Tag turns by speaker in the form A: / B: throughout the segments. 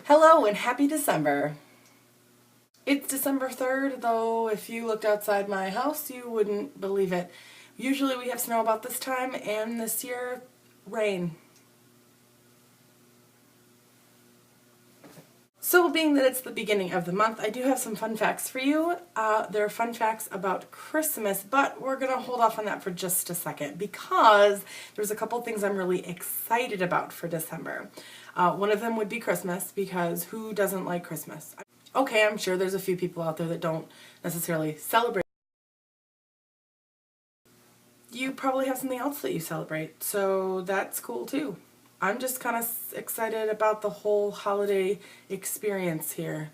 A: Hello and happy December. It's December 3rd, though if you looked outside my house, you wouldn't believe it. Usually we have snow about this time, and this year, rain. So being that it's the beginning of the month, I do have some fun facts for you. There are fun facts about Christmas, but we're going to hold off on that for just a second because there's a couple things I'm really excited about for December. One of them would be Christmas, because who doesn't like Christmas? Okay, I'm sure there's a few people out there that don't necessarily celebrate. You probably have something else that you celebrate, so that's cool too. I'm just kind of excited about the whole holiday experience here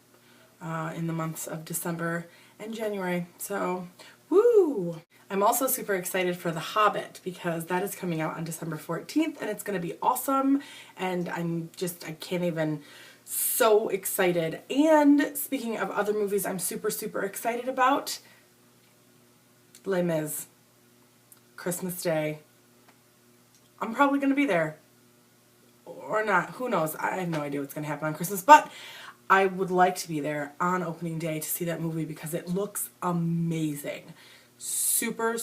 A: in the months of December and January. So, woo! I'm also super excited for The Hobbit because that is coming out on December 14th and it's going to be awesome. And I can't even, so excited. And speaking of other movies I'm super excited about, Les Mis, Christmas Day. I'm probably going to be there. Or not, who knows? I have no idea what's going to happen on Christmas, but I would like to be there on opening day to see that movie because it looks amazing. Super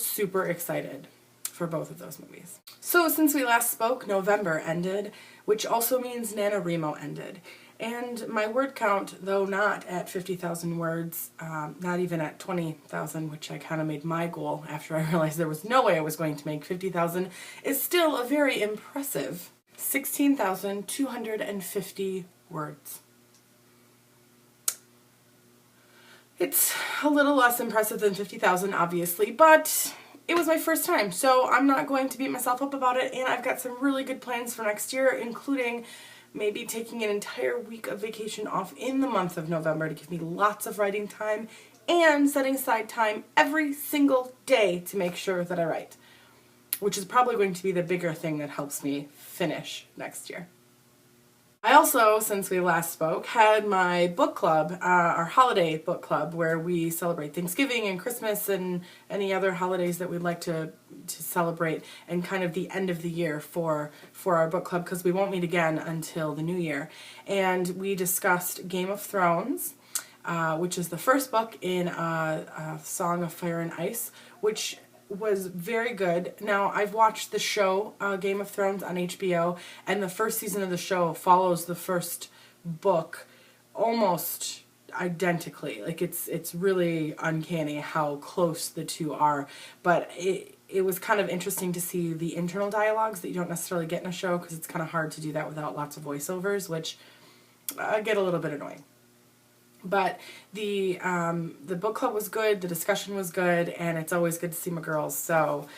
A: excited for both of those movies. So since we last spoke, November ended, which also means NaNoWriMo ended. And my word count, though not at 50,000 words, not even at 20,000, which I kind of made my goal after I realized there was no way I was going to make 50,000, is still a very impressive 16,250 words. It's a little less impressive than 50,000, obviously, but it was my first time, so I'm not going to beat myself up about it, and I've got some really good plans for next year, including maybe taking an entire week of vacation off in the month of November to give me lots of writing time, and setting aside time every single day to make sure that I write, which is probably going to be the bigger thing that helps me finish next year. I also, since we last spoke, had my book club, our holiday book club, where we celebrate Thanksgiving and Christmas and any other holidays that we'd like to celebrate, and kind of the end of the year for our book club, because we won't meet again until the new year. And we discussed Game of Thrones, which is the first book in a Song of Fire and Ice, which was very good. Now, I've watched the show Game of Thrones on HBO, and the first season of the show follows the first book almost identically. Like, it's really uncanny how close the two are, but it was kind of interesting to see the internal dialogues that you don't necessarily get in a show, because it's kind of hard to do that without lots of voiceovers, which get a little bit annoying. But the book club was good, the discussion was good, and it's always good to see my girls. So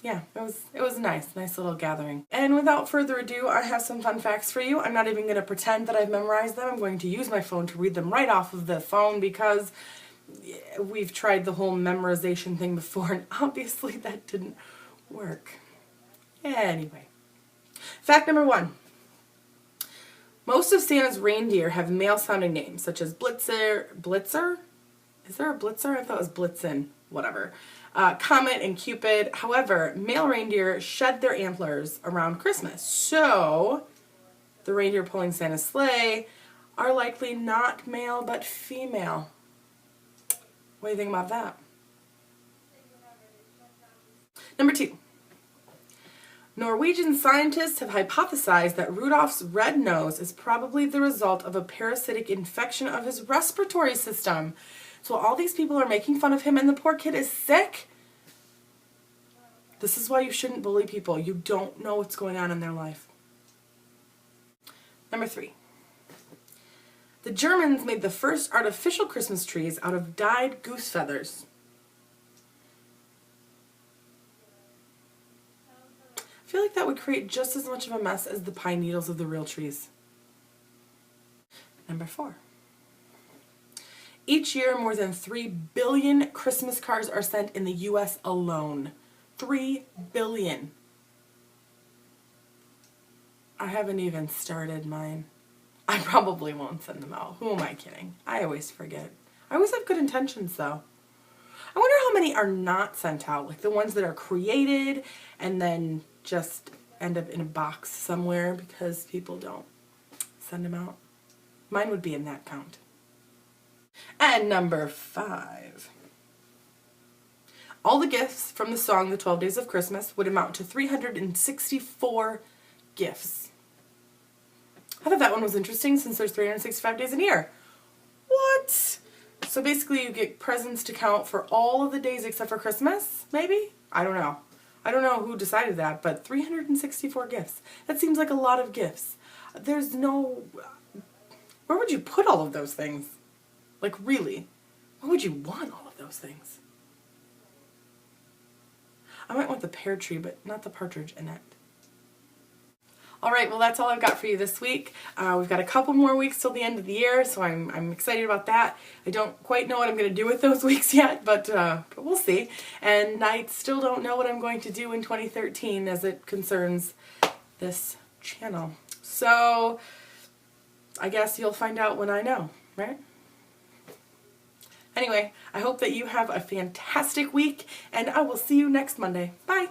A: yeah, it was a nice little gathering. And without further ado, I have some fun facts for you. I'm not even going to pretend that I've memorized them. I'm going to use my phone to read them right off of the phone, because we've tried the whole memorization thing before, and obviously that didn't work. Anyway, fact number 1. Most of Santa's reindeer have male-sounding names, such as Blitzer? Is there a Blitzer? I thought it was Blitzen. Whatever. Comet and Cupid. However, male reindeer shed their antlers around Christmas, so the reindeer pulling Santa's sleigh are likely not male but female. What do you think about that? Number 2. Norwegian scientists have hypothesized that Rudolph's red nose is probably the result of a parasitic infection of his respiratory system. So all these people are making fun of him and the poor kid is sick? This is why you shouldn't bully people. You don't know what's going on in their life. Number 3. The Germans made the first artificial Christmas trees out of dyed goose feathers. I feel like that would create just as much of a mess as the pine needles of the real trees. Number 4. Each year, more than 3 billion Christmas cards are sent in the U.S. alone. 3 billion. I haven't even started mine. I probably won't send them out. Who am I kidding? I always forget. I always have good intentions, though. I wonder how many are not sent out, like the ones that are created and then just end up in a box somewhere because people don't send them out. Mine would be in that count. And number 5. All the gifts from the song The 12 Days of Christmas would amount to 364 gifts. I thought that one was interesting since there's 365 days in a year. What? So basically you get presents to count for all of the days except for Christmas, maybe? I don't know. I don't know who decided that, but 364 gifts. That seems like a lot of gifts. There's no... Where would you put all of those things? Like, really? Where would you want all of those things? I might want the pear tree, but not the partridge in it. Alright, well that's all I've got for you this week. We've got a couple more weeks till the end of the year, so I'm excited about that. I don't quite know what I'm going to do with those weeks yet, but we'll see. And I still don't know what I'm going to do in 2013 as it concerns this channel. So, I guess you'll find out when I know, right? Anyway, I hope that you have a fantastic week, and I will see you next Monday. Bye!